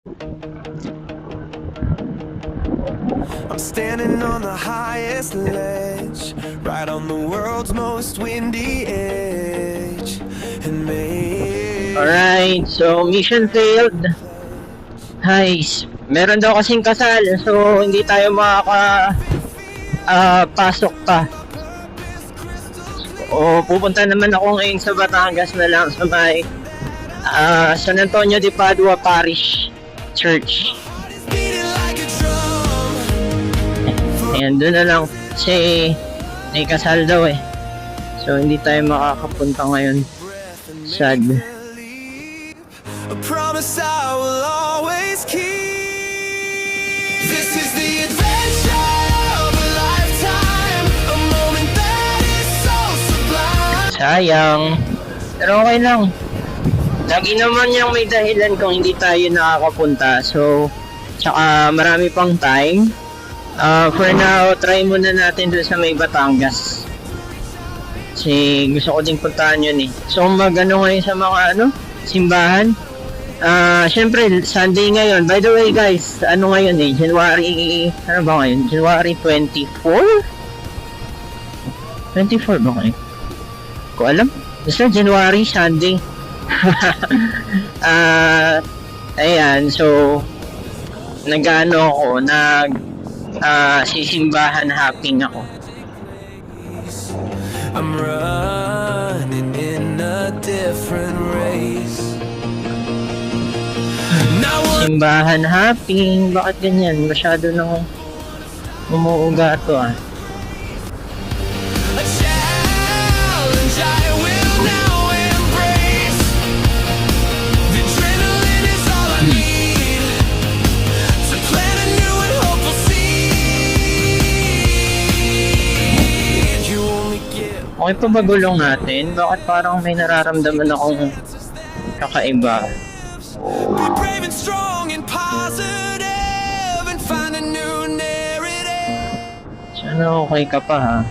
I'm standing on the highest ledge, right on the world's most windy edge, and maybe Alright, so mission failed. Guys, meron daw kasing kasal, so hindi tayo pasok pa. O pupunta naman ako ngayon sa Batangas na lang sa may San Antonio de Padua Parish Church. Ayan, doon na lang kasi may kasal daw eh. So hindi tayo makakapunta ngayon. Sad. a promise I will always keep. This is the adventure of a lifetime, a moment that is so sublime. Sayang. Pero okay lang. Lagi naman yung may dahilan kung hindi tayo nakakapunta. So, tsaka marami pang time. For now, try muna natin doon sa may Batangas. Kasi gusto ko din puntahan yun eh. So, mag-ano ngayon sa mga simbahan. Syempre, Sunday ngayon. By the way guys, ano ngayon eh? Ano ba ngayon? January 24? 24 ba ngayon? Ko alam. Basta January, Sunday. Ayan, so sisimbahan hopping ako. I'm running in a different race. Simbahan hopping, bakit ganyan? Masyado nang umuuga to ah. A challenge I will now embrace. The adrenaline is all I need to plant a new and hopeful seed. You only get Okay pa ba gulong natin? Bakit parang may nararamdaman akong kakaiba? be brave and strong and positive and find a new narrative. Sana okay ka pa ha?